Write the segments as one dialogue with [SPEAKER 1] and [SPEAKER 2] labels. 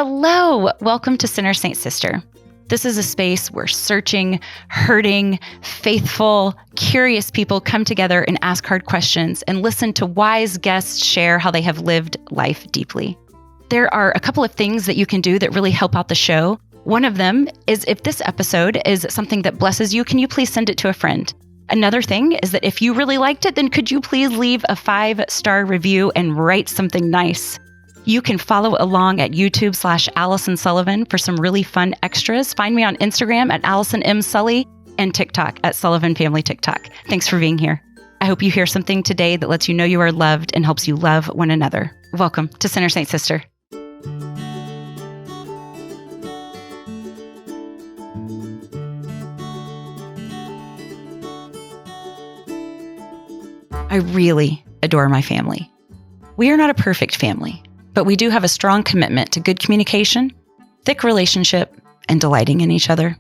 [SPEAKER 1] Hello, welcome to Sinner Saint Sister. This is a space where searching, hurting, faithful, curious people come together and ask hard questions and listen to wise guests share how they have lived life deeply. There are a couple of things that you can do that really help out the show. One of them is if this episode is something that blesses you, can you please send it to a friend? Another thing is that if you really liked it, then could you please leave a 5-star review and write something nice? You can follow along at YouTube/Allison Sullivan for some really fun extras. Find me on Instagram at Allison M. Sully and TikTok at Sullivan Family TikTok. Thanks for being here. I hope you hear something today that lets you know you are loved and helps you love one another. Welcome to Sinner Saint Sister. I really adore my family. We are not a perfect family, but we do have a strong commitment to good communication, thick relationship, and delighting in each other.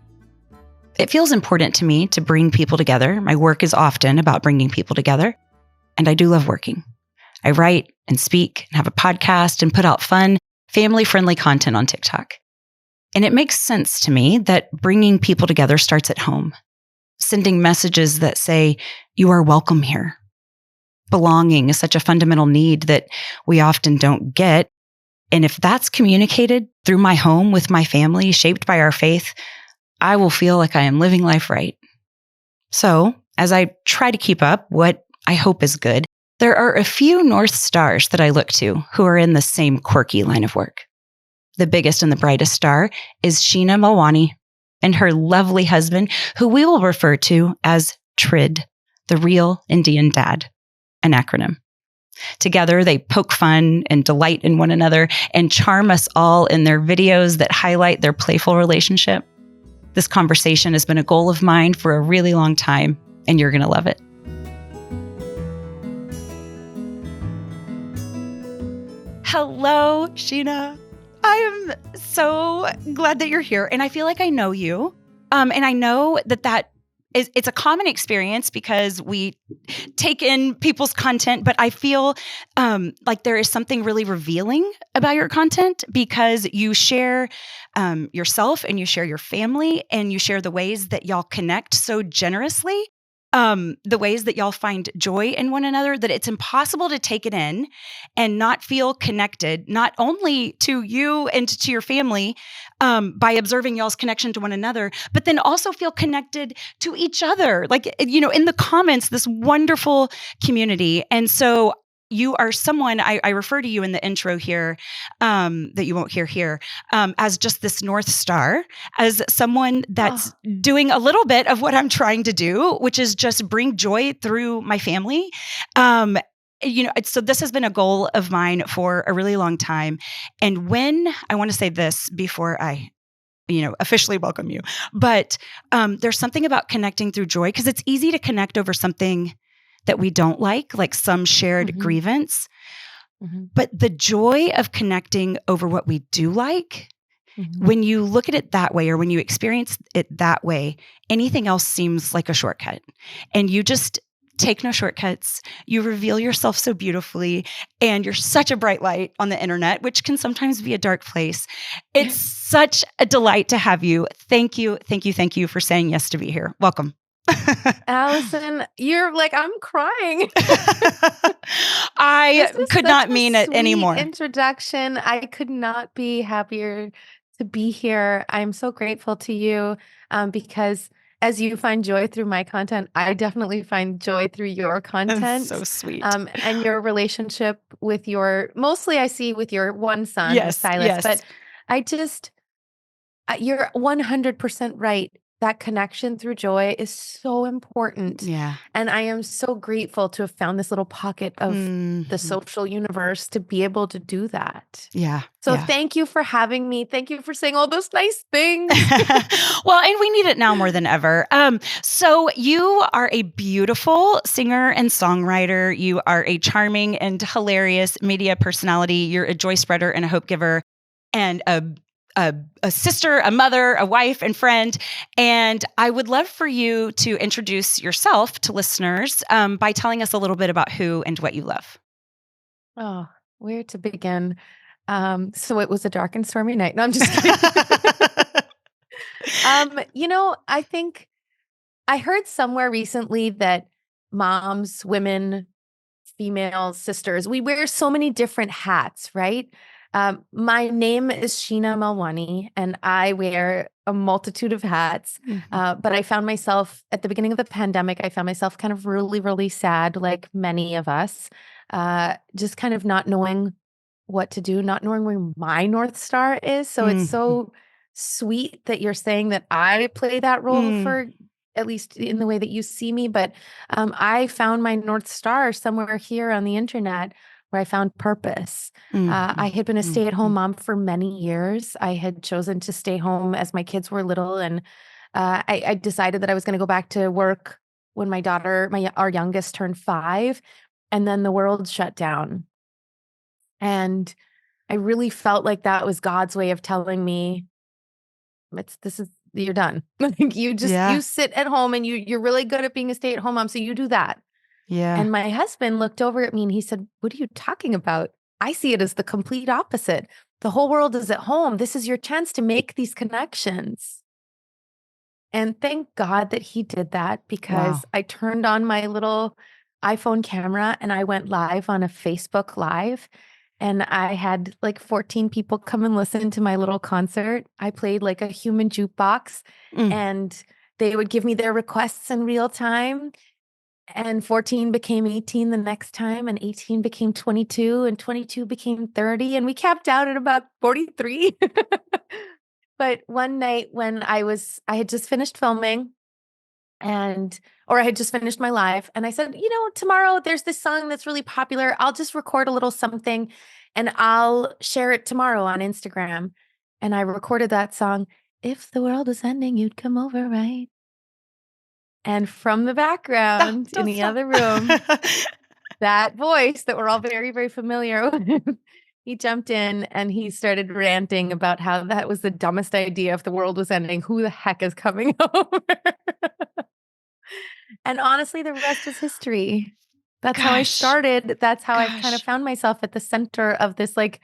[SPEAKER 1] It feels important to me to bring people together. My work is often about bringing people together, and I do love working. I write and speak and have a podcast and put out fun, family-friendly content on TikTok. And it makes sense to me that bringing people together starts at home, sending messages that say, "You are welcome here." Belonging is such a fundamental need that we often don't get. And if that's communicated through my home with my family, shaped by our faith, I will feel like I am living life right. So, as I try to keep up what I hope is good, there are a few North Stars that I look to who are in the same quirky line of work. The biggest and the brightest star is Sheena Melwani and her lovely husband, who we will refer to as TRID, the Real Indian Dad, an acronym. Together, they poke fun and delight in one another and charm us all in their videos that highlight their playful relationship. This conversation has been a goal of mine for a really long time, and you're going to love it. Hello, Sheena. I am so glad that you're here, and I feel like I know you. And I know that it's a common experience because we take in people's content, but I feel like there is something really revealing about your content because you share yourself and you share your family and you share the ways that y'all connect so generously, the ways that y'all find joy in one another, that it's impossible to take it in and not feel connected, not only to you and to your family by observing y'all's connection to one another, but then also feel connected to each other, like, you know, in the comments, this wonderful community. And so you are someone, I refer to you in the intro here, that you won't hear here, as just this North Star, as someone that's doing a little bit of what I'm trying to do, which is just bring joy through my family. So this has been a goal of mine for a really long time. And when I want to say this before I officially welcome you, but there's something about connecting through joy, because it's easy to connect over something that we don't like some shared grievance. Mm-hmm. But the joy of connecting over what we do like, when you look at it that way, or when you experience it that way, anything else seems like a shortcut. And you just take no shortcuts. You reveal yourself so beautifully, and you're such a bright light on the internet, which can sometimes be a dark place. It's such a delight to have you. Thank you for saying yes to be here. Welcome.
[SPEAKER 2] Allison, you're like, I'm crying.
[SPEAKER 1] I could not mean it anymore.
[SPEAKER 2] Introduction. I could not be happier to be here. I'm so grateful to you because as you find joy through my content, I definitely find joy through your content.
[SPEAKER 1] That's so sweet.
[SPEAKER 2] And your relationship with mostly I see with your one son, Silas,
[SPEAKER 1] yes.
[SPEAKER 2] but you're 100% right. That connection through joy is so important.
[SPEAKER 1] Yeah.
[SPEAKER 2] And I am so grateful to have found this little pocket of the social universe to be able to do that.
[SPEAKER 1] Yeah.
[SPEAKER 2] So thank you for having me. Thank you for saying all those nice things.
[SPEAKER 1] Well, and we need it now more than ever. So you are a beautiful singer and songwriter. You are a charming and hilarious media personality. You're a joy spreader and a hope giver and a sister, a mother, a wife, and friend. And I would love for you to introduce yourself to listeners by telling us a little bit about who and what you love.
[SPEAKER 2] Oh, where to begin? So it was a dark and stormy night. No, I'm just kidding. I think I heard somewhere recently that moms, women, females, sisters, we wear so many different hats, right? My name is Sheena Melwani, and I wear a multitude of hats. But I found myself at the beginning of the pandemic, I found myself kind of really, really sad, like many of us, just kind of not knowing what to do, not knowing where my North Star is. So it's so sweet that you're saying that I play that role for, at least in the way that you see me. But I found my North Star somewhere here on the internet where I found purpose. I had been a stay-at-home mom for many years. I had chosen to stay home as my kids were little. And I decided that I was going to go back to work when my daughter, our youngest, turned 5. And then the world shut down. And I really felt like that was God's way of telling me, you're done. Like you sit at home and you're really good at being a stay-at-home mom. So you do that.
[SPEAKER 1] Yeah.
[SPEAKER 2] And my husband looked over at me and he said, "What are you talking about? I see it as the complete opposite. The whole world is at home. This is your chance to make these connections." And thank God that he did that, because I turned on my little iPhone camera and I went live on a Facebook Live. And I had like 14 people come and listen to my little concert. I played like a human jukebox and they would give me their requests in real time. And 14 became 18 the next time, and 18 became 22, and 22 became 30. And we capped out at about 43. But one night when I had just finished filming or I had just finished my live, and I said, tomorrow there's this song that's really popular. I'll just record a little something and I'll share it tomorrow on Instagram. And I recorded that song, "If the world was ending, you'd come over, right?" And from the background in the other room, that voice that we're all very, very familiar with, he jumped in and he started ranting about how that was the dumbest idea. If the world was ending, who the heck is coming over? And honestly, the rest is history. That's how I started. That's how I've kind of found myself at the center of this like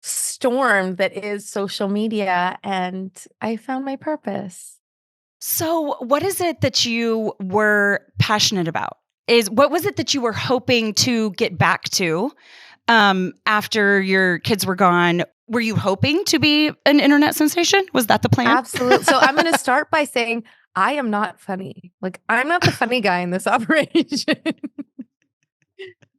[SPEAKER 2] storm that is social media. And I found my purpose.
[SPEAKER 1] So, what is it that you were passionate about? What was it that you were hoping to get back to after your kids were gone? Were you hoping to be an internet sensation? Was that the plan?
[SPEAKER 2] Absolutely. So I'm going to start by saying I am not funny. Like, I'm not the funny guy in this operation.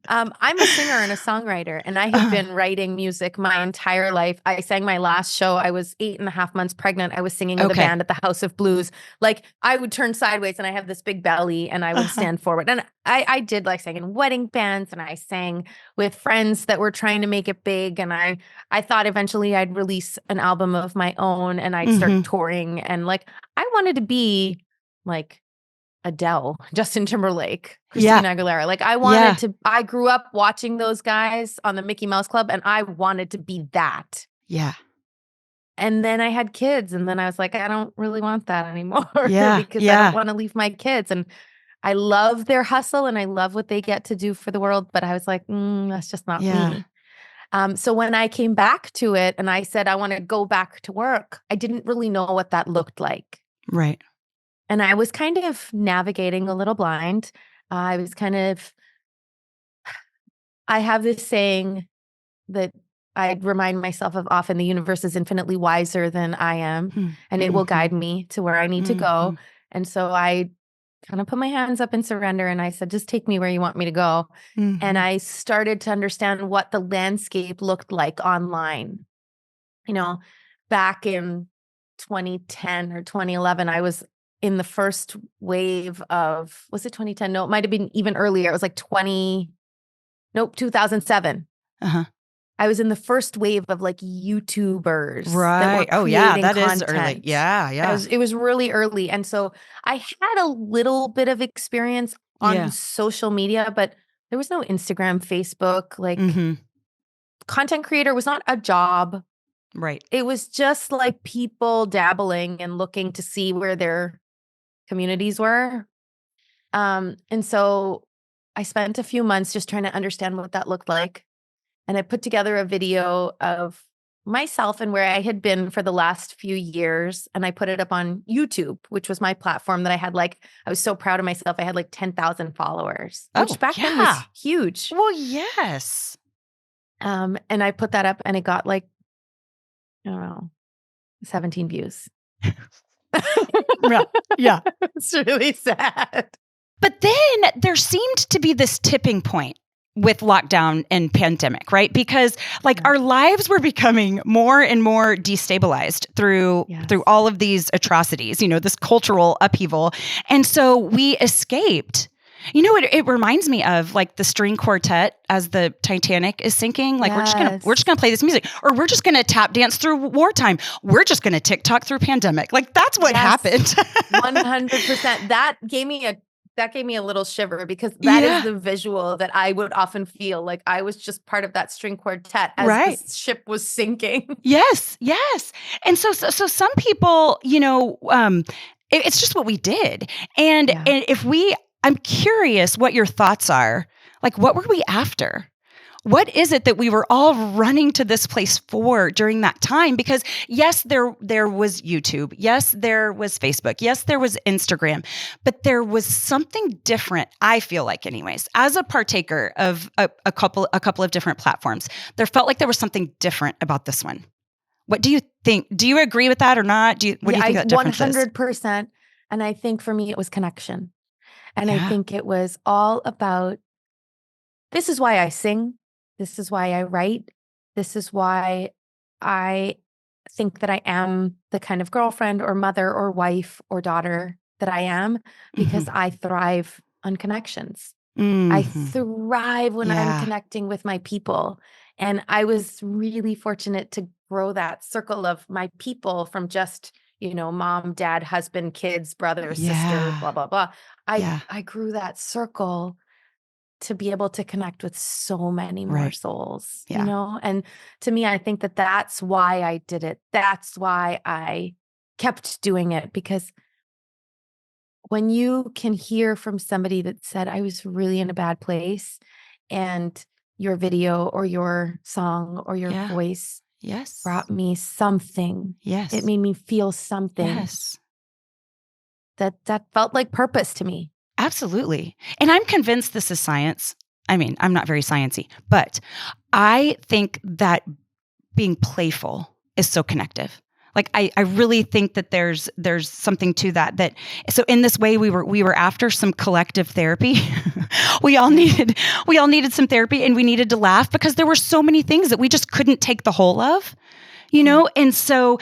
[SPEAKER 2] I'm a singer and a songwriter, and I have been writing music my entire life. I sang my last show. I was 8.5 months pregnant. I was singing with a band at the House of Blues. Like, I would turn sideways and I have this big belly and I would stand forward. And I did like sing in wedding bands, and I sang with friends that were trying to make it big. And I thought eventually I'd release an album of my own and I'd start touring. And like, I wanted to be like Adele, Justin Timberlake, Christina Aguilera. Like I grew up watching those guys on the Mickey Mouse Club, and I wanted to be that.
[SPEAKER 1] Yeah.
[SPEAKER 2] And then I had kids, and then I was like, I don't really want that anymore because I don't want to leave my kids. And I love their hustle and I love what they get to do for the world. But I was like, that's just not me. So when I came back to it and I said, I want to go back to work, I didn't really know what that looked like.
[SPEAKER 1] Right.
[SPEAKER 2] And I was kind of navigating a little blind. I have this saying that I remind myself of often: the universe is infinitely wiser than I am, and it will guide me to where I need to go. And so I kind of put my hands up in surrender and I said, just take me where you want me to go. And I started to understand what the landscape looked like online. Back in 2010 or 2011, I was in the first wave of, was it 2010? No, it might have been even earlier. It was like 2007. I was in the first wave of like YouTubers.
[SPEAKER 1] Right.
[SPEAKER 2] That were creating
[SPEAKER 1] that
[SPEAKER 2] content.
[SPEAKER 1] is early. Yeah.
[SPEAKER 2] It was really early. And so I had a little bit of experience on social media, but there was no Instagram, Facebook. Like content creator was not a job.
[SPEAKER 1] Right.
[SPEAKER 2] It was just like people dabbling and looking to see where their communities were. And so I spent a few months just trying to understand what that looked like. And I put together a video of myself and where I had been for the last few years. And I put it up on YouTube, which was my platform that I had I was so proud of myself. I had 10,000 followers, which back then was huge.
[SPEAKER 1] Well, yes.
[SPEAKER 2] And I put that up and it got I don't know, 17 views.
[SPEAKER 1] Yeah.
[SPEAKER 2] It's really sad.
[SPEAKER 1] But then there seemed to be this tipping point with lockdown and pandemic, right? Because our lives were becoming more and more destabilized through all of these atrocities, this cultural upheaval. And so we escaped. It reminds me of the string quartet as the Titanic is sinking. We're just gonna play this music, or we're just gonna tap dance through wartime. We're just gonna TikTok through pandemic. That's what happened.
[SPEAKER 2] 100%. That gave me a little shiver, because that is the visual that I would often feel I was just part of that string quartet as the ship was sinking.
[SPEAKER 1] Yes. And so some people, it's just what we did. And I'm curious what your thoughts are. What were we after? What is it that we were all running to this place for during that time? Because yes, there was YouTube. Yes, there was Facebook. Yes, there was Instagram. But there was something different, I feel like anyways, as a partaker of a couple of different platforms. There felt like there was something different about this one. What do you think? Do you agree with that or not? What do you think that difference is?
[SPEAKER 2] 100%. And I think for me, it was connection. And I think it was all about, this is why I sing. This is why I write. This is why I think that I am the kind of girlfriend or mother or wife or daughter that I am, because I thrive on connections. I thrive when I'm connecting with my people. And I was really fortunate to grow that circle of my people from just, mom, dad, husband, kids, brother, sister, blah, blah, blah. I grew that circle to be able to connect with so many more souls, And to me, I think that that's why I did it. That's why I kept doing it, because when you can hear from somebody that said, I was really in a bad place, and your video or your song or your voice brought me something.
[SPEAKER 1] Yes.
[SPEAKER 2] It made me feel something.
[SPEAKER 1] Yes.
[SPEAKER 2] That felt like purpose to me.
[SPEAKER 1] Absolutely. And I'm convinced this is science. I mean, I'm not very sciencey, but I think that being playful is so connective. I really think that there's something to that. So in this way, we were after some collective therapy. we all needed some therapy, and we needed to laugh because there were so many things that we just couldn't take the whole of. And so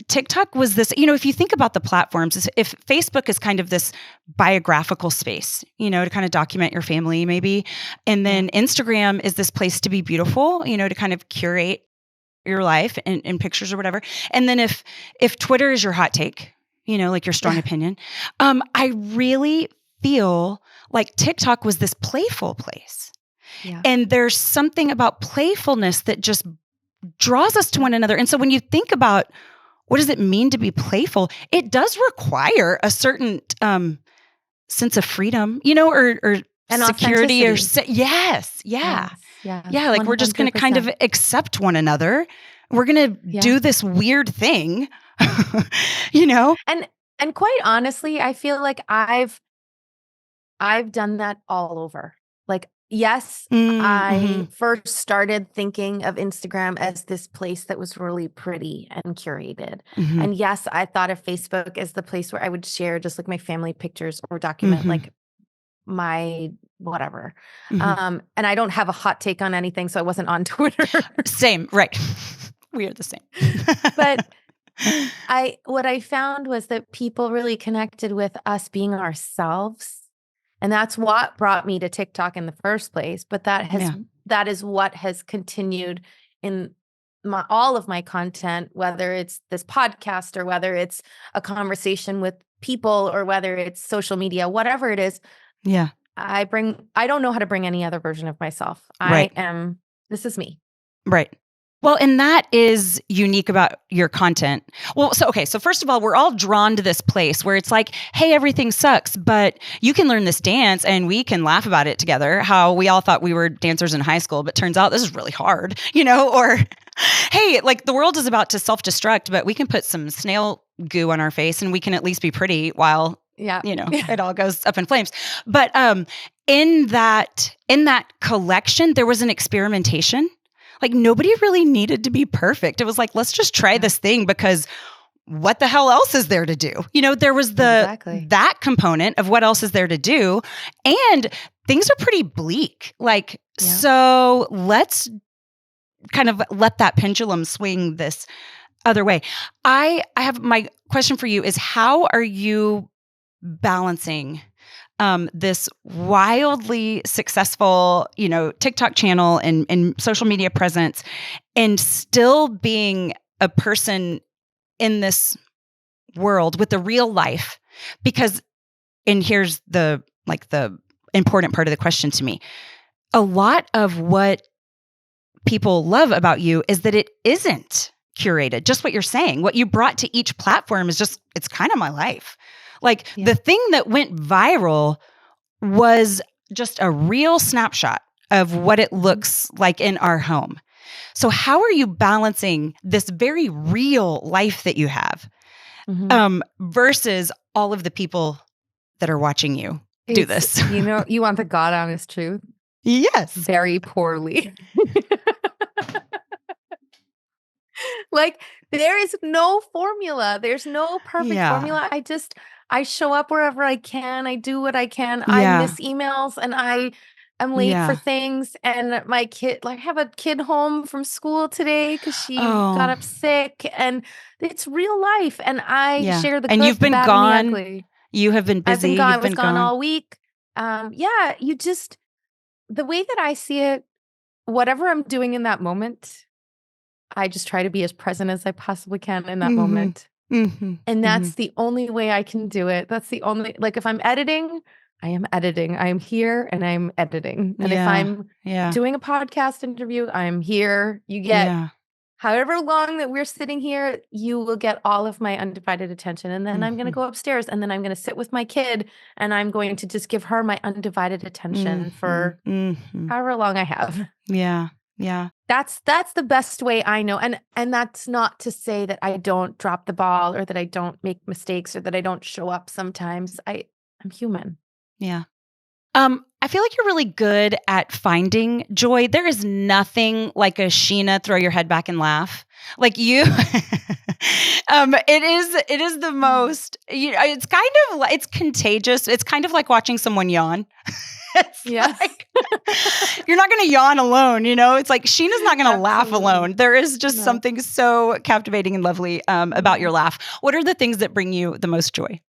[SPEAKER 1] TikTok was this, if you think about the platforms, if Facebook is kind of this biographical space, to kind of document your family maybe. And then Instagram is this place to be beautiful, to kind of curate your life in pictures or whatever. And then if Twitter is your hot take, your strong opinion, I really feel like TikTok was this playful place. Yeah. And there's something about playfulness that just draws us to one another. And so when you think about what does it mean to be playful, it does require a certain sense of freedom, or
[SPEAKER 2] and
[SPEAKER 1] security, or yes. We're just going to kind of accept one another. We're going to do this weird thing,
[SPEAKER 2] And quite honestly, I feel like I've done that all over. Yes, I first started thinking of Instagram as this place that was really pretty and curated. And yes, I thought of Facebook as the place where I would share just my family pictures or document my whatever. And I don't have a hot take on anything, so I wasn't on Twitter.
[SPEAKER 1] Same, right. We are the same.
[SPEAKER 2] But what I found was that people really connected with us being ourselves. And that's what brought me to TikTok in the first place. But that is what has continued in all of my content, whether it's this podcast or whether it's a conversation with people or whether it's social media, whatever it is.
[SPEAKER 1] Yeah.
[SPEAKER 2] I don't know how to bring any other version of myself.
[SPEAKER 1] Right.
[SPEAKER 2] This is me.
[SPEAKER 1] Right. Well, and that is unique about your content. Well, so first of all, we're all drawn to this place where it's like, hey, everything sucks, but you can learn this dance and we can laugh about it together. How we all thought we were dancers in high school, but turns out this is really hard, or hey, like the world is about to self-destruct, but we can put some snail goo on our face and we can at least be pretty while it all goes up in flames. But in that collection, there was an experimentation. Like nobody really needed to be perfect. It was like, let's just try this thing because what the hell else is there to do? There was that component of what else is there to do. And things are pretty bleak. So let's kind of let that pendulum swing this other way. I have my question for you is how are you balancing this wildly successful, TikTok channel and social media presence and still being a person in this world with the real life? Because, and here's the important part of the question to me. A lot of what people love about you is that it isn't curated. Just what you're saying, what you brought to each platform is just, it's kind of my life. The thing that went viral was just a real snapshot of what it looks like in our home. So how are you balancing this very real life that you have versus all of the people that are watching you do this?
[SPEAKER 2] You want the God honest truth?
[SPEAKER 1] Yes.
[SPEAKER 2] Very poorly. There is no formula. There's no perfect formula. I show up wherever I can. I do what I can. I miss emails and I am late for things. And my kid, I have a kid home from school today because she got up sick. And it's real life. And I share the good,
[SPEAKER 1] and you've been
[SPEAKER 2] bad,
[SPEAKER 1] gone.
[SPEAKER 2] and the ugly.
[SPEAKER 1] You have been busy.
[SPEAKER 2] I've been gone.
[SPEAKER 1] You've been
[SPEAKER 2] gone all week. The way that I see it, whatever I'm doing in that moment, I just try to be as present as I possibly can in that moment. And that's the only way I can do it. That's the only, if I'm editing, I am editing. I am here and I'm editing. And if I'm doing a podcast interview, I'm here. You get however long that we're sitting here, you will get all of my undivided attention. And then I'm going to go upstairs and then I'm going to sit with my kid and I'm going to just give her my undivided attention for however long I have.
[SPEAKER 1] Yeah. Yeah.
[SPEAKER 2] That's the best way I know. And that's not to say that I don't drop the ball or that I don't make mistakes or that I don't show up sometimes. I'm human.
[SPEAKER 1] Yeah. I feel like you're really good at finding joy. There is nothing like a Sheena throw your head back and laugh. Like you, it is the most, it's kind of, it's contagious. It's kind of like watching someone yawn. You're not going to yawn alone, It's like Sheena's not going to laugh alone. There is just something so captivating and lovely about your laugh. What are the things that bring you the most joy?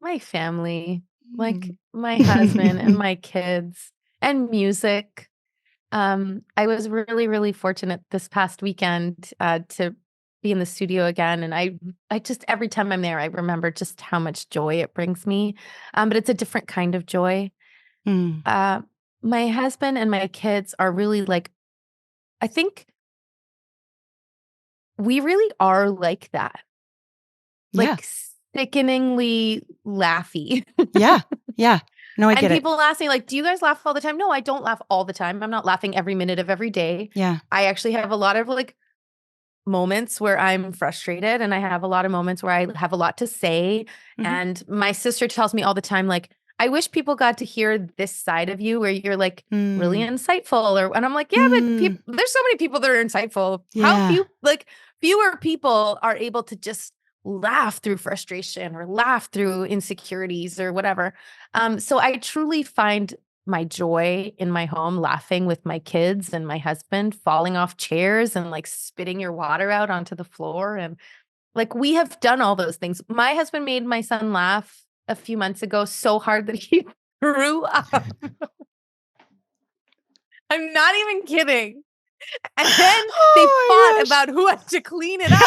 [SPEAKER 2] My family, my husband and my kids and music. I was really, really fortunate this past weekend to be in the studio again. And I just, every time I'm there, I remember just how much joy it brings me. But it's a different kind of joy. My husband and my kids are really I think we really are like that. Sickeningly laughy.
[SPEAKER 1] Yeah. No, I get it.
[SPEAKER 2] And people ask me, do you guys laugh all the time? No, I don't laugh all the time. I'm not laughing every minute of every day.
[SPEAKER 1] Yeah.
[SPEAKER 2] I actually have a lot of moments where I'm frustrated and I have a lot of moments where I have a lot to say. And my sister tells me all the time, I wish people got to hear this side of you where you're really insightful and I'm like, but there's so many people that are insightful. How few, fewer people are able to just laugh through frustration or laugh through insecurities or whatever. So I truly find my joy in my home, laughing with my kids and my husband, falling off chairs and spitting your water out onto the floor. And we have done all those things. My husband made my son laugh a few months ago so hard that he threw up. I'm not even kidding. And then they fought about who had to clean it up.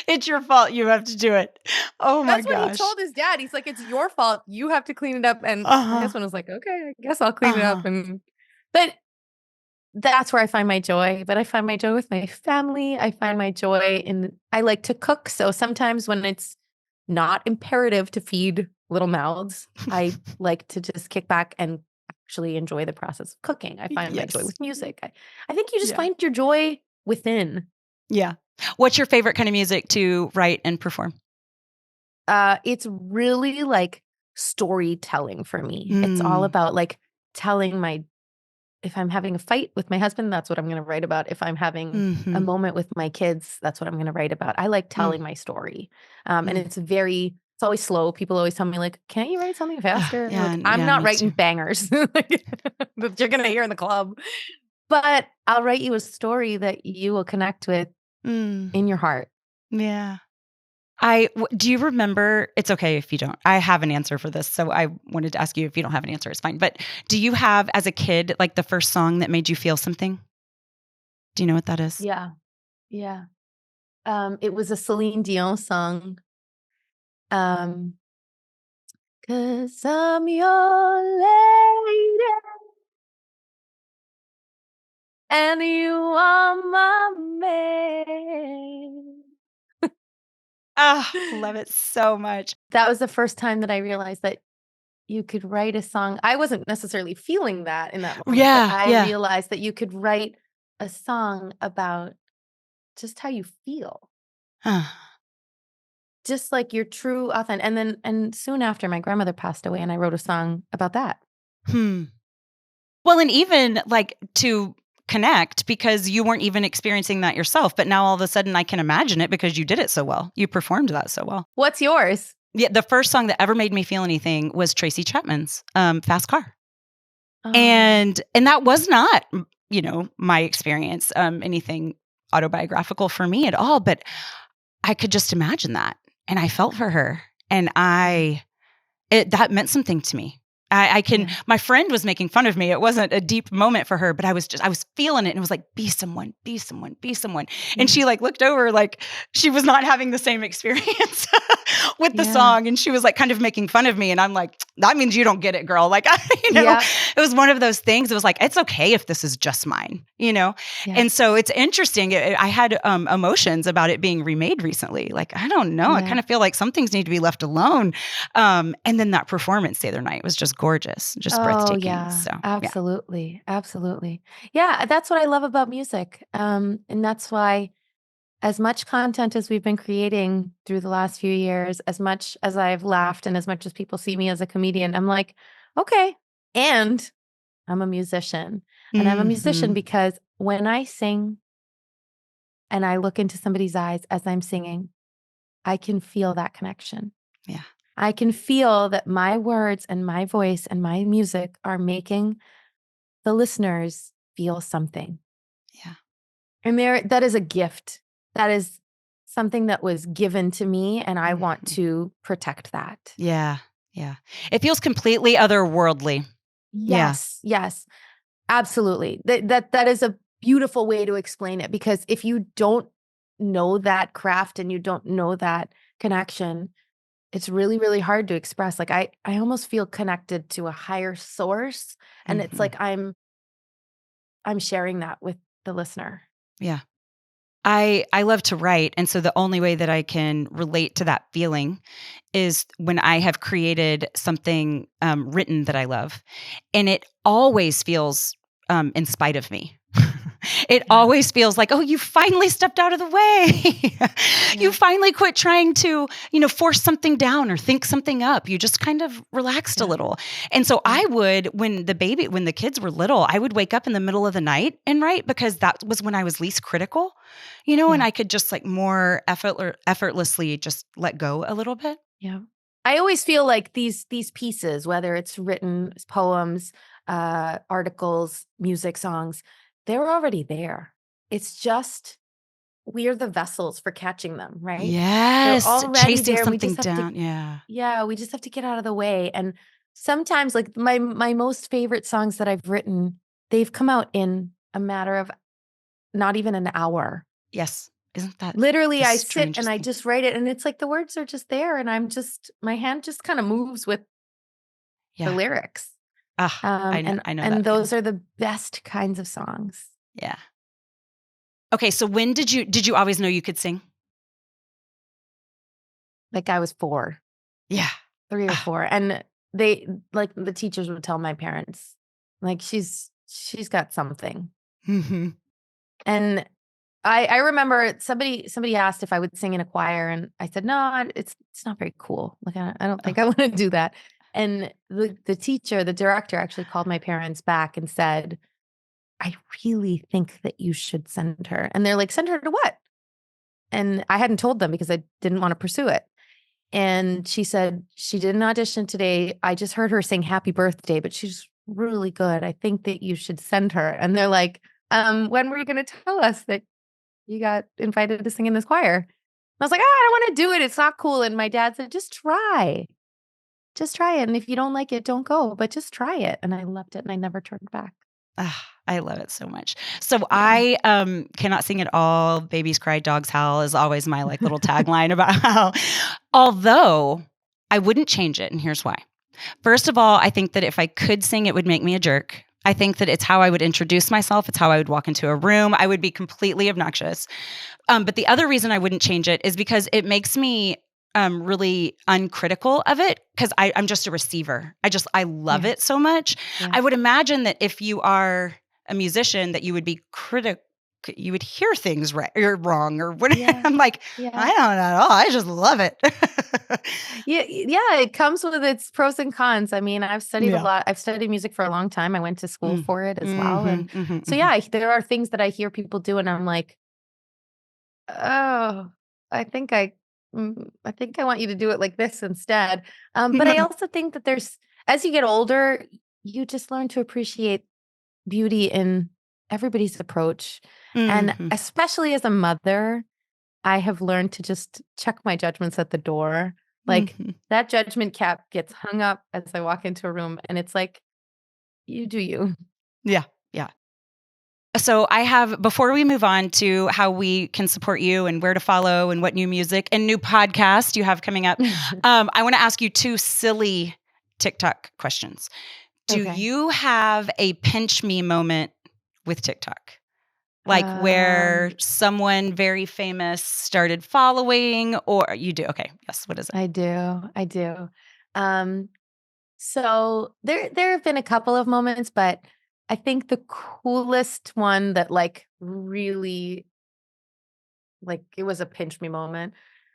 [SPEAKER 1] It's your fault. You have to do it. Oh my gosh.
[SPEAKER 2] That's what he told his dad. He's like, it's your fault. You have to clean it up. And my husband was like, okay, I guess I'll clean it up. But that's where I find my joy. But I find my joy with my family. I find my joy I like to cook. So sometimes when it's not imperative to feed little mouths, I like to just kick back and actually enjoy the process of cooking. I find my joy
[SPEAKER 1] Yes.
[SPEAKER 2] with music. I think you just
[SPEAKER 1] Yeah.
[SPEAKER 2] find your joy within.
[SPEAKER 1] Yeah. What's your favorite kind of music to write and perform?
[SPEAKER 2] It's really like storytelling for me. It's all about like telling if I'm having a fight with my husband, that's what I'm going to write about. If I'm having a moment with my kids, that's what I'm going to write about. I like telling my story. And it's always slow. People always tell me like, can't you write something faster? I'm not writing bangers that you're going to hear in the club, but I'll write you a story that you will connect with in your heart.
[SPEAKER 1] Yeah. Do you remember? It's okay if you don't. I have an answer for this. So I wanted to ask you if you don't have an answer, it's fine. But do you have, as a kid, like the first song that made you feel something? Do you know what that is?
[SPEAKER 2] Yeah. Yeah. It was a Celine Dion song. 'Cause I'm your lady and you are my man.
[SPEAKER 1] Love it so much.
[SPEAKER 2] That was the first time that I realized that you could write a song. I wasn't necessarily feeling that in that moment, but I realized that you could write a song about just how you feel. Just like your true authentic. And soon after, my grandmother passed away, and I wrote a song about that.
[SPEAKER 1] Well, and even like to connect, because you weren't even experiencing that yourself, but now all of a sudden I can imagine it because you did it so well. You performed that so well.
[SPEAKER 2] What's yours?
[SPEAKER 1] Yeah, the first song that ever made me feel anything was Tracy Chapman's Fast Car.
[SPEAKER 2] Oh.
[SPEAKER 1] And that was not, my experience, anything autobiographical for me at all, but I could just imagine that. And I felt for her, and that meant something to me. My friend was making fun of me. It wasn't a deep moment for her, but I was feeling it. And it was like, be someone, be someone, be someone. And she like looked over, like she was not having the same experience with the song. And she was like kind of making fun of me. And I'm like, that means you don't get it, girl. Like, it was one of those things. It was like, it's okay if this is just mine, And so it's interesting. I had emotions about it being remade recently. Like, I don't know. I kind of feel like some things need to be left alone. And then that performance the other night was just gorgeous, just breathtaking.
[SPEAKER 2] Yeah,
[SPEAKER 1] so
[SPEAKER 2] absolutely. Absolutely. Yeah, that's what I love about music. And that's why as much content as we've been creating through the last few years, as much as I've laughed and as much as people see me as a comedian, I'm like, okay. And I'm a musician. And I'm a musician because when I sing and I look into somebody's eyes as I'm singing, I can feel that connection.
[SPEAKER 1] Yeah.
[SPEAKER 2] I can feel that my words and my voice and my music are making the listeners feel something.
[SPEAKER 1] Yeah.
[SPEAKER 2] And that is a gift. That is something that was given to me, and I want to protect that.
[SPEAKER 1] Yeah. Yeah. It feels completely otherworldly.
[SPEAKER 2] Yes. Yes. Absolutely. That is a beautiful way to explain it, because if you don't know that craft and you don't know that connection, it's really, really hard to express. Like I almost feel connected to a higher source, and it's like I'm sharing that with the listener.
[SPEAKER 1] Yeah. I love to write. And so the only way that I can relate to that feeling is when I have created something written that I love. And it always feels in spite of me. It always feels like, oh, you finally stepped out of the way. You finally quit trying to, force something down or think something up. You just kind of relaxed a little. And so I would, when the kids were little, I would wake up in the middle of the night and write, because that was when I was least critical, and I could just like more effortlessly just let go a little bit.
[SPEAKER 2] Yeah. I always feel like these pieces, whether it's written poems, articles, music, songs, they're already there. It's just we're the vessels for catching them, right?
[SPEAKER 1] Yes.
[SPEAKER 2] They're already
[SPEAKER 1] Chasing
[SPEAKER 2] there.
[SPEAKER 1] something down.
[SPEAKER 2] We just have to get out of the way. And sometimes, like my most favorite songs that I've written, they've come out in a matter of not even an hour.
[SPEAKER 1] Yes. Isn't that
[SPEAKER 2] literally? I sit and I just write it, and it's like the words are just there, and my hand just kind of moves with the lyrics.
[SPEAKER 1] I know
[SPEAKER 2] And
[SPEAKER 1] that feeling.
[SPEAKER 2] those are the best kinds of songs.
[SPEAKER 1] Yeah. Okay, so when did you always know you could sing?
[SPEAKER 2] Like I was 4,
[SPEAKER 1] Yeah.
[SPEAKER 2] 3 or
[SPEAKER 1] Ah,
[SPEAKER 2] 4, and they like the teachers would tell my parents, like she's got something.
[SPEAKER 1] mhm.
[SPEAKER 2] And I remember somebody asked if I would sing in a choir, and I said no, it's not very cool. Like I don't think I want to do that. And the teacher, the director, actually called my parents back and said, I really think that you should send her. And they're like, send her to what? And I hadn't told them because I didn't want to pursue it. And she said, she did an audition today. I just heard her sing happy birthday, but she's really good. I think that you should send her. And they're like, when were you going to tell us that you got invited to sing in this choir? I was like, I don't want to do it. It's not cool. And my dad said, just try. Just try it. And if you don't like it, don't go, but just try it. And I loved it and I never turned back.
[SPEAKER 1] I love it so much. So
[SPEAKER 2] Yeah.
[SPEAKER 1] I cannot sing at all. Babies cry, dogs howl is always my like little tagline about how, although I wouldn't change it. And here's why. First of all, I think that if I could sing, it would make me a jerk. I think that it's how I would introduce myself. It's how I would walk into a room. I would be completely obnoxious. But the other reason I wouldn't change it is because it makes me really uncritical of it because I'm just a receiver. I love
[SPEAKER 2] Yeah.
[SPEAKER 1] it so much.
[SPEAKER 2] Yeah.
[SPEAKER 1] I would imagine that if you are a musician, that you would be critical. You would hear things right or wrong or whatever.
[SPEAKER 2] Yeah.
[SPEAKER 1] I'm like,
[SPEAKER 2] Yeah.
[SPEAKER 1] I don't know at all. I just love it.
[SPEAKER 2] Yeah, it comes with its pros and cons. I mean, I've studied a
[SPEAKER 1] Yeah.
[SPEAKER 2] lot. I've studied music for a long time. I went to school for it as well. And so,
[SPEAKER 1] mhm.
[SPEAKER 2] yeah, there are things that I hear people do, and I'm like, oh, I think I think I want you to do it like this instead. But I also think that as you get older, you just learn to appreciate beauty in everybody's approach. And
[SPEAKER 1] Mhm.
[SPEAKER 2] especially as a mother, I have learned to just check my judgments at the door. Like
[SPEAKER 1] Mhm.
[SPEAKER 2] that judgment cap gets hung up as I walk into a room, and it's like, you do you.
[SPEAKER 1] Yeah. Yeah. So I have, before we move on to how we can support you and where to follow and what new music and new podcast you have coming up, I want to ask you 2 silly TikTok questions. Do
[SPEAKER 2] Okay.
[SPEAKER 1] you have a pinch me moment with TikTok? Like where
[SPEAKER 2] Um,
[SPEAKER 1] someone very famous started following, or you do? Okay. Yes. What is it?
[SPEAKER 2] I do. I do. Um, so there have been a couple of moments, but I think the coolest one that like really like it was a pinch me moment.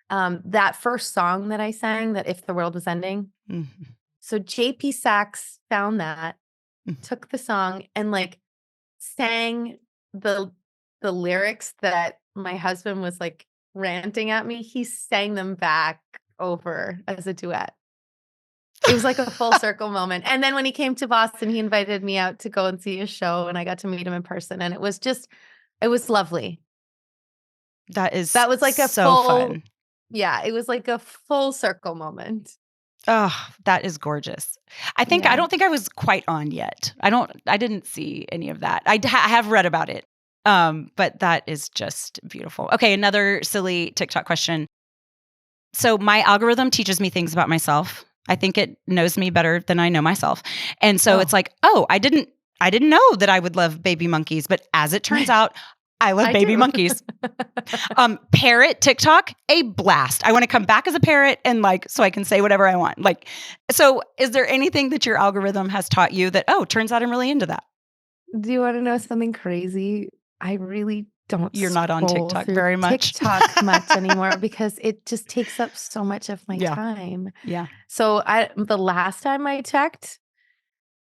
[SPEAKER 2] That first song that I sang, that If the World Was Ending.
[SPEAKER 1] Mhm.
[SPEAKER 2] So JP Sachs found that,
[SPEAKER 1] Mhm.
[SPEAKER 2] took the song and like sang the the lyrics that my husband was like ranting at me. He sang them back over as a duet. It was like a full circle moment. And then when he came to Boston, he invited me out to go and see his show, and I got to meet him in person, and it was lovely.
[SPEAKER 1] That is
[SPEAKER 2] That was like a
[SPEAKER 1] so
[SPEAKER 2] full
[SPEAKER 1] fun.
[SPEAKER 2] yeah, it was like a full circle moment.
[SPEAKER 1] Oh, that is gorgeous. I
[SPEAKER 2] Yeah.
[SPEAKER 1] don't think I was quite on yet. I didn't see any of that. I have read about it. But that is just beautiful. Okay, another silly TikTok question. So my algorithm teaches me things about myself. I think it knows me better than I know myself. And so it's
[SPEAKER 2] Oh,
[SPEAKER 1] like, "Oh, I didn't know that I would love baby monkeys, but as it turns out, I love
[SPEAKER 2] I
[SPEAKER 1] baby
[SPEAKER 2] do.
[SPEAKER 1] monkeys." Parrot TikTok, a blast. I want to come back as a parrot and like, so I can say whatever I want. Like, so is there anything that your algorithm has taught you that, oh, turns out I'm really into that?
[SPEAKER 2] Do you wanna know something crazy? I really don't
[SPEAKER 1] You're not on
[SPEAKER 2] scroll
[SPEAKER 1] TikTok
[SPEAKER 2] through
[SPEAKER 1] very much.
[SPEAKER 2] TikTok much anymore because it just takes up so much of my
[SPEAKER 1] Yeah.
[SPEAKER 2] time.
[SPEAKER 1] Yeah.
[SPEAKER 2] So the last time I checked,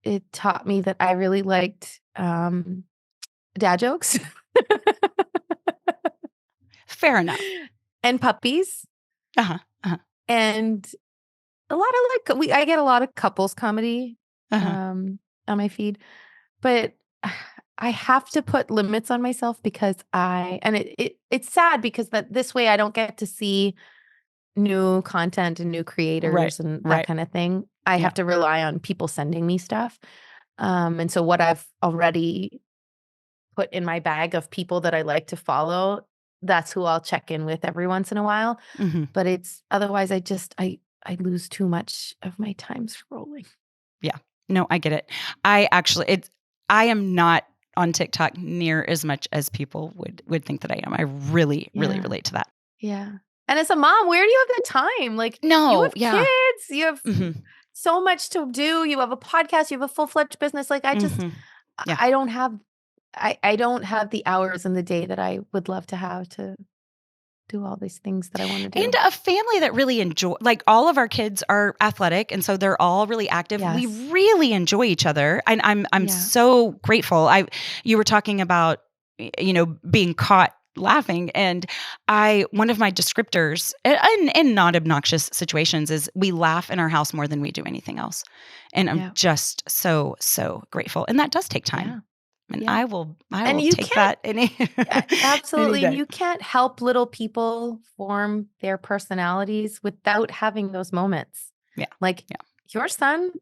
[SPEAKER 2] it taught me that I really liked, dad jokes
[SPEAKER 1] Fair enough.
[SPEAKER 2] and puppies,
[SPEAKER 1] Uh-huh. Uh-huh.
[SPEAKER 2] and a lot of, like I get a lot of couples comedy,
[SPEAKER 1] Uh-huh.
[SPEAKER 2] on my feed, but I have to put limits on myself because it's sad because that this way I don't get to see new content and new
[SPEAKER 1] Right.
[SPEAKER 2] creators and that
[SPEAKER 1] Right.
[SPEAKER 2] kind of thing. I
[SPEAKER 1] Yeah.
[SPEAKER 2] have to rely on people sending me stuff. And so what I've already put in my bag of people that I like to follow, that's who I'll check in with every once in a while.
[SPEAKER 1] Hmm.
[SPEAKER 2] But it's otherwise I lose too much of my time scrolling.
[SPEAKER 1] Yeah. No, I get it. I am not on TikTok near as much as people would think that I am. I really, really
[SPEAKER 2] Yeah.
[SPEAKER 1] relate to that.
[SPEAKER 2] Yeah. And as a mom, where do you have the time? Like, you
[SPEAKER 1] No,
[SPEAKER 2] have
[SPEAKER 1] yeah.
[SPEAKER 2] kids, you have
[SPEAKER 1] hmm
[SPEAKER 2] so much to do. You have a podcast, you have a full-fledged business. Like,
[SPEAKER 1] Yeah.
[SPEAKER 2] I don't have, I don't have the hours in the day that I would love to have to do all these things that I want to do.
[SPEAKER 1] And a family that really enjoy, like all of our kids are athletic, and so they're all really active. We
[SPEAKER 2] Yes.
[SPEAKER 1] really enjoy each other, and I'm
[SPEAKER 2] Yeah.
[SPEAKER 1] so grateful. You were talking about, being caught laughing, and one of my descriptors in not obnoxious situations is we laugh in our house more than we do anything else, and I'm
[SPEAKER 2] Yeah.
[SPEAKER 1] just so grateful, and that does take time.
[SPEAKER 2] Yeah.
[SPEAKER 1] And
[SPEAKER 2] Yeah.
[SPEAKER 1] I will
[SPEAKER 2] And you
[SPEAKER 1] take that any
[SPEAKER 2] absolutely. And
[SPEAKER 1] day.
[SPEAKER 2] you can't help little people form their personalities without having those moments.
[SPEAKER 1] Yeah.
[SPEAKER 2] Like
[SPEAKER 1] Yeah.
[SPEAKER 2] your son,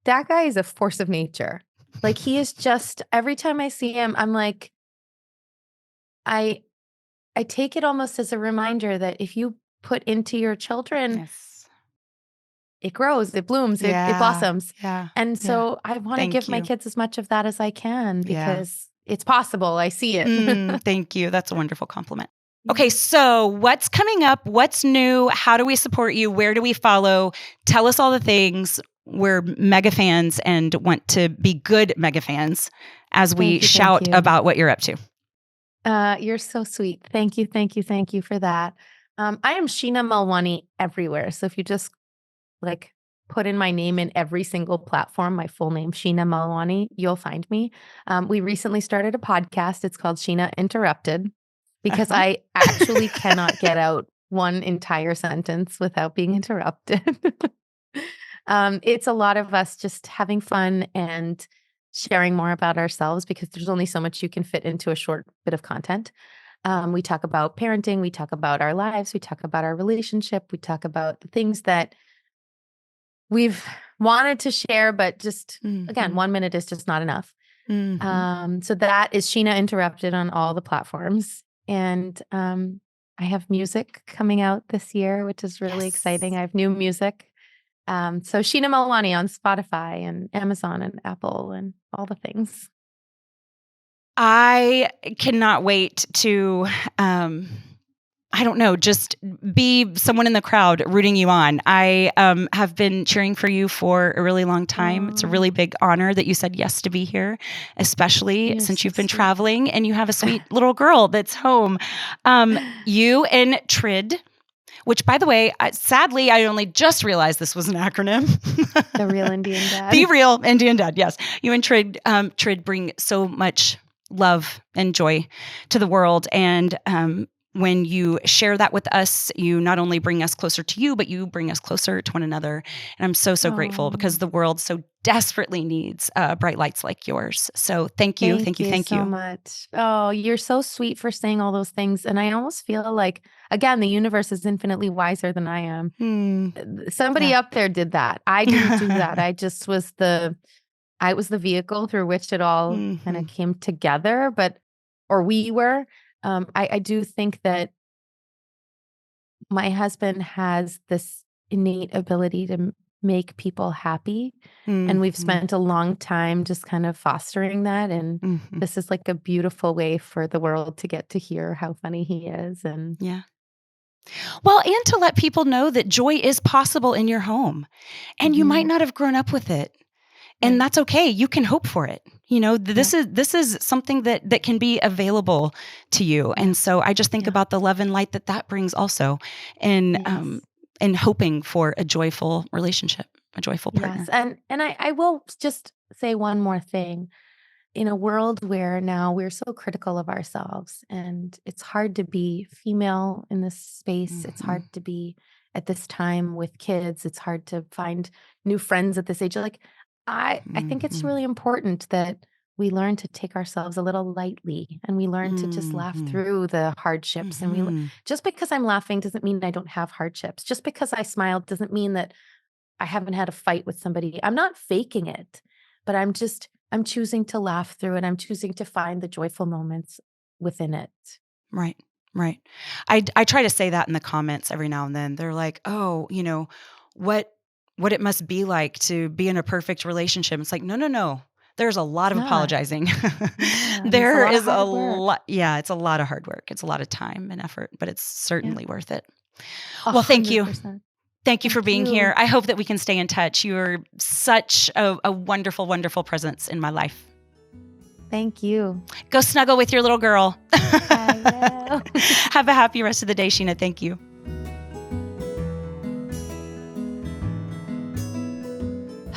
[SPEAKER 2] that guy is a force of nature. Like he is just, every time I see him, I'm like, I take it almost as a reminder that if you put into your children,
[SPEAKER 1] Yes.
[SPEAKER 2] it grows, it blooms, it
[SPEAKER 1] Yeah.
[SPEAKER 2] blossoms.
[SPEAKER 1] Yeah.
[SPEAKER 2] And
[SPEAKER 1] Yeah.
[SPEAKER 2] so I want to
[SPEAKER 1] Thank
[SPEAKER 2] give my
[SPEAKER 1] you.
[SPEAKER 2] kids as much of that as I can
[SPEAKER 1] Yeah.
[SPEAKER 2] because it's possible. I see it.
[SPEAKER 1] Thank you. That's a wonderful compliment.
[SPEAKER 2] Yeah.
[SPEAKER 1] Okay, so what's coming up? What's new? How do we support you? Where do we follow? Tell us all the things. We're mega fans and want to be good mega fans as we shout
[SPEAKER 2] thank you.
[SPEAKER 1] about what you're up to.
[SPEAKER 2] You're so sweet. Thank you, thank you, thank you for that. I am Sheena Melwani everywhere. So if you just like put in my name in every single platform, my full name, Sheena Melwani, you'll find me. We recently started a podcast. It's called Sheena Interrupted because I actually cannot get out one entire sentence without being interrupted. It's a lot of us just having fun and sharing more about ourselves because there's only so much you can fit into a short bit of content. We talk about parenting, we talk about our lives, we talk about our relationship, we talk about the things that we've wanted to share, but just again, 1 minute is just not enough. So that is Sheena Interrupted on all the platforms. And I have music coming out this year, which is really exciting. I have new music. So Sheena Melwani on Spotify and Amazon and Apple and all the things.
[SPEAKER 1] I cannot wait to, I don't know, just be someone in the crowd rooting you on. I have been cheering for you for a really long time. It's a really big honor that you said yes to be here, especially since you've been traveling and you have a sweet little girl that's home. You and TRID, which, by the way, sadly, I only just realized this was an acronym.
[SPEAKER 2] The Real Indian Dad.
[SPEAKER 1] The Real Indian Dad, yes. You and TRID bring so much love and joy to the world. And when you share that with us, you not only bring us closer to you, but you bring us closer to one another. And I'm so grateful because the world so desperately needs bright lights like yours. So thank you. Thank you
[SPEAKER 2] so much. Oh, you're so sweet for saying all those things. And I almost feel like, again, the universe is infinitely wiser than I am. Somebody up there did that. I didn't do that. I was the vehicle through which it all kind of came together, or we were. I do think that my husband has this innate ability to make people happy. And we've spent a long time just kind of fostering that. And this is like a beautiful way for the world to get to hear how funny he is. And
[SPEAKER 1] yeah. Well, and to let people know that joy is possible in your home. And you might not have grown up with it. And that's okay. You can hope for it. This is something that can be available to you. And so I just think about the love and light that brings also, and hoping for a joyful relationship, a joyful partner.
[SPEAKER 2] Yes. And I will just say one more thing. In a world where now we're so critical of ourselves and it's hard to be female in this space. It's hard to be at this time with kids. It's hard to find new friends at this age. Like, I think it's really important that we learn to take ourselves a little lightly and we learn to just laugh through the hardships. And just because I'm laughing doesn't mean I don't have hardships. Just because I smiled doesn't mean that I haven't had a fight with somebody. I'm not faking it, but I'm choosing to laugh through it. I'm choosing to find the joyful moments within it.
[SPEAKER 1] Right. I try to say that in the comments every now and then. They're like, oh, what what it must be like to be in a perfect relationship. It's like, no. There's a lot of apologizing. There is a lot. Yeah, it's a lot of hard work. It's a lot of time and effort, but it's certainly worth it. Well, thank you.
[SPEAKER 2] 100%.
[SPEAKER 1] Thank you for being here. I hope that we can stay in touch. You're such a wonderful, wonderful presence in my life.
[SPEAKER 2] Thank you.
[SPEAKER 1] Go snuggle with your little girl.
[SPEAKER 2] I will.
[SPEAKER 1] Have a happy rest of the day, Sheena. Thank you.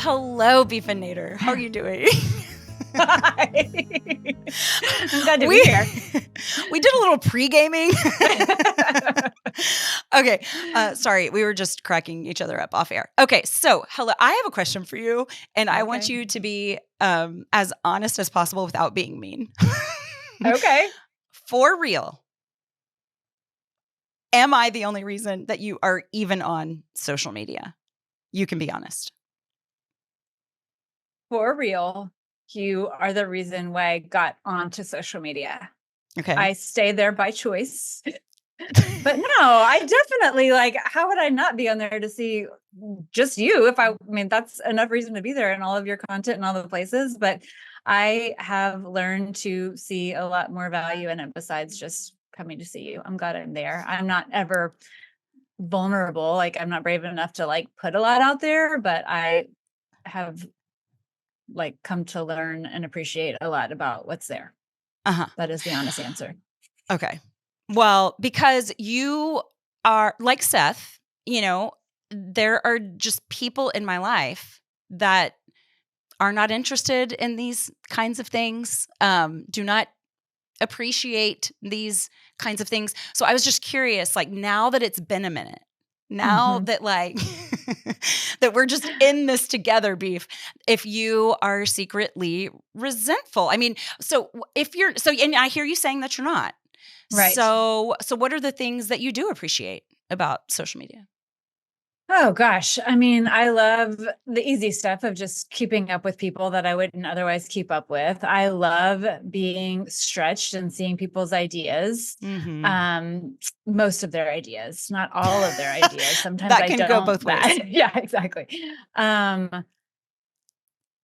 [SPEAKER 1] Hello, Beefinator. How are you doing?
[SPEAKER 3] Hi. I'm glad to be here.
[SPEAKER 1] We did a little pre-gaming. Okay. Sorry. We were just cracking each other up off air. Okay. So, hello. I have a question for you, and I want you to be as honest as possible without being mean.
[SPEAKER 3] Okay.
[SPEAKER 1] For real. Am I the only reason that you are even on social media? You can be honest.
[SPEAKER 3] For real, you are the reason why I got onto social media.
[SPEAKER 1] Okay.
[SPEAKER 3] I stay there by choice. But no, I definitely how would I not be on there to see just you? I mean, that's enough reason to be there in all of your content and all the places. But I have learned to see a lot more value in it besides just coming to see you. I'm glad I'm there. I'm not ever vulnerable. I'm not brave enough to put a lot out there, but I have come to learn and appreciate a lot about what's there. That is the honest answer.
[SPEAKER 1] Okay. Well, because you are like Seth, there are just people in my life that are not interested in these kinds of things, do not appreciate these kinds of things. So I was just curious, now that it's been a minute, now that that we're just in this together, Beef, if you are secretly resentful. I mean, and I hear you saying that you're not.
[SPEAKER 3] Right.
[SPEAKER 1] So what are the things that you do appreciate about social media?
[SPEAKER 3] Oh gosh. I mean, I love the easy stuff of just keeping up with people that I wouldn't otherwise keep up with. I love being stretched and seeing people's ideas. Most of their ideas, not all of their ideas. Sometimes
[SPEAKER 1] that
[SPEAKER 3] I
[SPEAKER 1] can
[SPEAKER 3] don't.
[SPEAKER 1] go both ways.
[SPEAKER 3] Yeah, exactly. Yeah.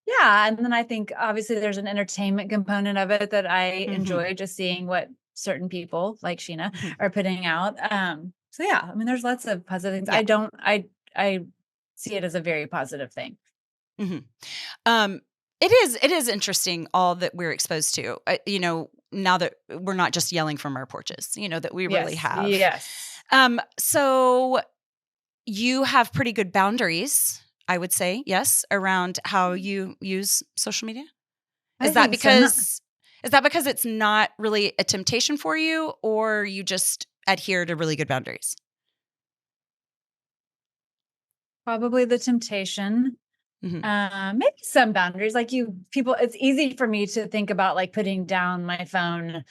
[SPEAKER 3] And then I think obviously there's an entertainment component of it that I enjoy, just seeing what certain people like Sheena are putting out. So yeah, I mean, there's lots of positive things.
[SPEAKER 1] Yeah.
[SPEAKER 3] I see it as a very positive thing.
[SPEAKER 1] It is interesting all that we're exposed to, now that we're not just yelling from our porches, that we really have.
[SPEAKER 3] Yes.
[SPEAKER 1] So you have pretty good boundaries, I would say, yes, around how you use social media. Is that because it's not really a temptation for you, or you just adhere to really good boundaries?
[SPEAKER 3] Probably the temptation. Maybe some boundaries. It's easy for me to think about putting down my phone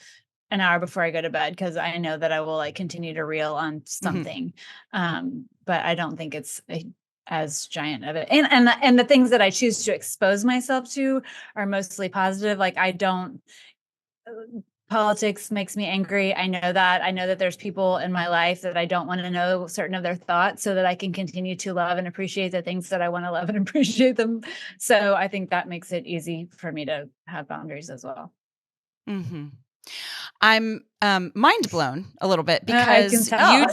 [SPEAKER 3] an hour before I go to bed, because I know that I will continue to reel on something. But I don't think it's as giant of it. And the things that I choose to expose myself to are mostly positive. Politics makes me angry. I know that there's people in my life that I don't want to know certain of their thoughts, so that I can continue to love and appreciate the things that I want to love and appreciate them. So I think that makes it easy for me to have boundaries as well.
[SPEAKER 1] I'm mind blown a little bit, because
[SPEAKER 3] I can tell.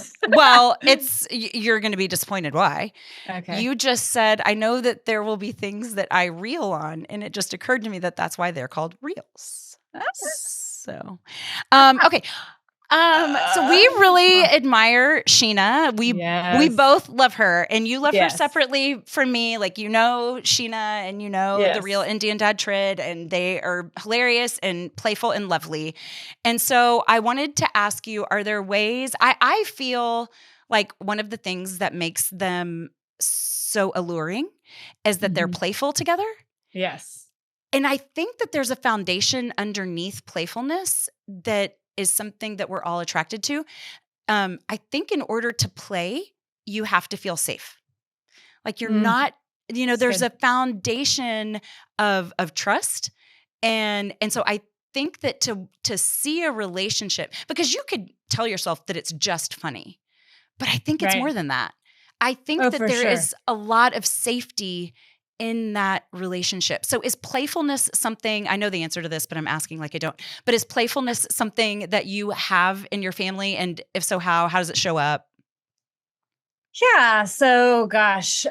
[SPEAKER 1] you're going to be disappointed. Why?
[SPEAKER 3] Okay.
[SPEAKER 1] You just said, I know that there will be things that I reel on, and it just occurred to me that that's why they're called reels. So, okay. So we really admire Sheena. We both love her, and you love her separately from me. Sheena, and the real Indian Dad Trid, and they are hilarious and playful and lovely. And so I wanted to ask you, are there ways, I feel like one of the things that makes them so alluring is that they're playful together.
[SPEAKER 3] Yes.
[SPEAKER 1] And I think that there's a foundation underneath playfulness that is something that we're all attracted to. I think in order to play, you have to feel safe. You're not, there's a foundation of trust. And so I think that to see a relationship, because you could tell yourself that it's just funny, but I think it's more than that. I think that
[SPEAKER 3] for
[SPEAKER 1] there
[SPEAKER 3] sure.
[SPEAKER 1] is a lot of safety in that relationship. So is playfulness something, I know the answer to this, but I'm asking like I don't, but is playfulness something that you have in your family? And if so, how does it show up?
[SPEAKER 3] Yeah. So gosh,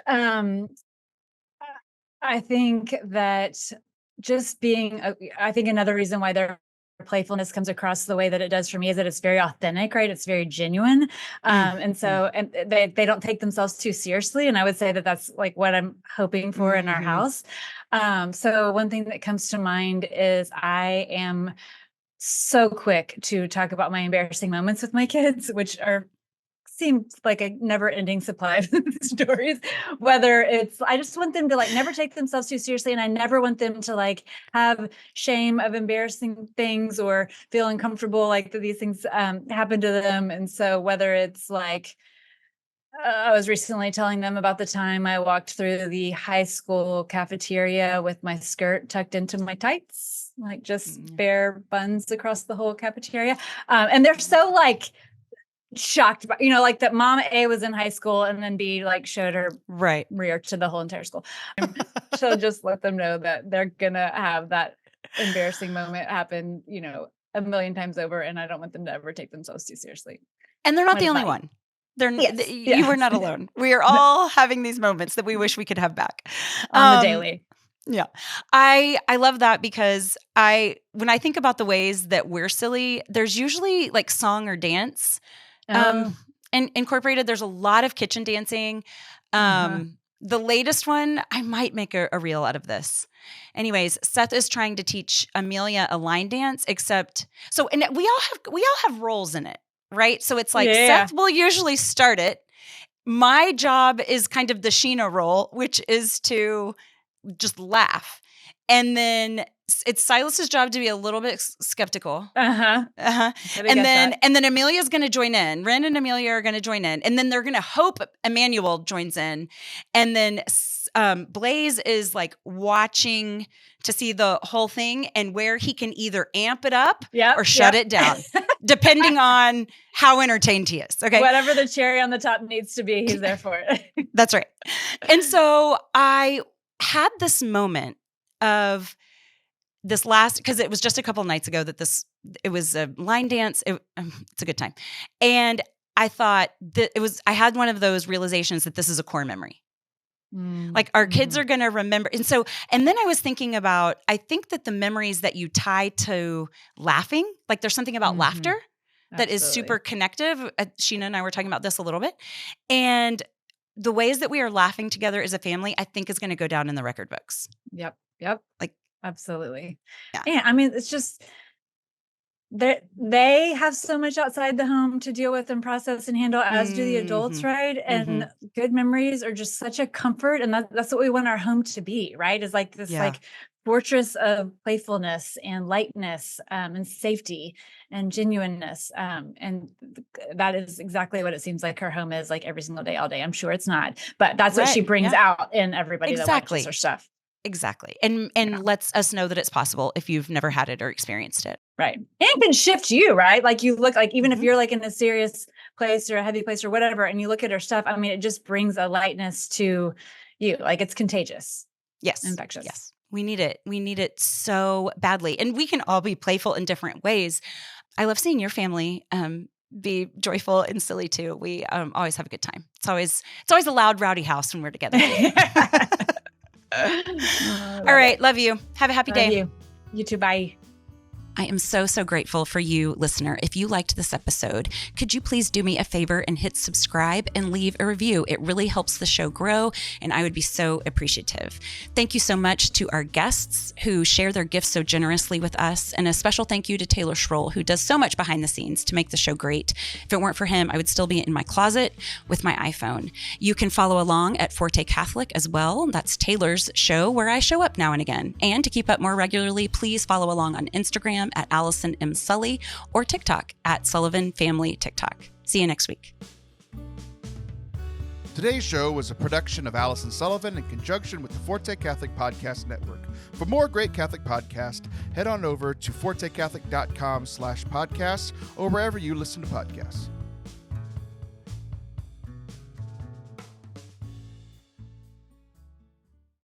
[SPEAKER 3] I think that just being, I think another reason why their playfulness comes across the way that it does for me is that it's very authentic, right? It's very genuine. And they don't take themselves too seriously. And I would say that that's like what I'm hoping for in our house. So one thing that comes to mind is I am so quick to talk about my embarrassing moments with my kids, which seems like a never-ending supply of stories. Whether it's, I just want them to like never take themselves too seriously, and I never want them to like have shame of embarrassing things or feel uncomfortable like that these things happen to them. And so whether it's like, I was recently telling them about the time I walked through the high school cafeteria with my skirt tucked into my tights, like just bare buns across the whole cafeteria, and they're so like shocked by, like that mom A was in high school and then B like showed her rear to the whole entire school. So just let them know that they're gonna have that embarrassing moment happen, a million times over, and I don't want them to ever take themselves too seriously.
[SPEAKER 1] And they're not the only one. You were not alone. We are all having these moments that we wish we could have back
[SPEAKER 3] on the daily.
[SPEAKER 1] Yeah. I love that because when I think about the ways that we're silly, there's usually like song or dance and incorporated. There's a lot of kitchen dancing. The latest one, I might make a reel out of this. Anyways, Seth is trying to teach Amelia a line dance, and we all have roles in it, right? So it's like Seth will usually start it. My job is kind of the Sheena role, which is to just laugh. And then it's Silas's job to be a little bit skeptical. And then Amelia's going to join in. Ren and Amelia are going to join in. And then they're going to hope Emmanuel joins in. And then Blaze is like watching to see the whole thing and where he can either amp it up or shut it down, depending on how entertained he is. Okay.
[SPEAKER 3] Whatever the cherry on the top needs to be, he's there for it.
[SPEAKER 1] That's right. And so I had this moment of this because it was just a couple nights ago that it was a line dance. It's a good time. And I thought that I had one of those realizations that this is a core memory. Like our kids are going to remember. And then I was thinking about, I think that the memories that you tie to laughing, like there's something about laughter that is super connective. Sheena and I were talking about this a little bit. And the ways that we are laughing together as a family, I think is going to go down in the record books.
[SPEAKER 3] Yep.
[SPEAKER 1] Like,
[SPEAKER 3] absolutely.
[SPEAKER 1] Yeah.
[SPEAKER 3] I mean, it's just they have so much outside the home to deal with and process and handle, as do the adults, right? And good memories are just such a comfort. And that's what we want our home to be, right? Is like this like fortress of playfulness and lightness and safety and genuineness. And that is exactly what it seems like her home is like every single day, all day. I'm sure it's not, but that's what she brings out in everybody that watches her stuff.
[SPEAKER 1] Exactly. And lets us know that it's possible if you've never had it or experienced it.
[SPEAKER 3] Right. And can shift you, right? Like you look like, even if you're like in a serious place or a heavy place or whatever, and you look at her stuff, I mean, it just brings a lightness to you. Like it's contagious.
[SPEAKER 1] Yes.
[SPEAKER 3] Infectious.
[SPEAKER 1] Yes. We need it. We need it so badly. And we can all be playful in different ways. I love seeing your family be joyful and silly too. We always have a good time. It's always a loud, rowdy house when we're together. All right. Love you. Have a happy day.
[SPEAKER 3] You too. Bye.
[SPEAKER 1] I am so, so grateful for you, listener. If you liked this episode, could you please do me a favor and hit subscribe and leave a review? It really helps the show grow, and I would be so appreciative. Thank you so much to our guests who share their gifts so generously with us, and a special thank you to Taylor Schroll, who does so much behind the scenes to make the show great. If it weren't for him, I would still be in my closet with my iPhone. You can follow along at Forte Catholic as well. That's Taylor's show where I show up now and again. And to keep up more regularly, please follow along on Instagram at Allison M. Sully or TikTok at Sullivan Family TikTok. See you next week.
[SPEAKER 4] Today's show was a production of Allison Sullivan in conjunction with the Forte Catholic Podcast Network. For more great Catholic podcasts, head on over to fortecatholic.com/podcasts or wherever you listen to podcasts.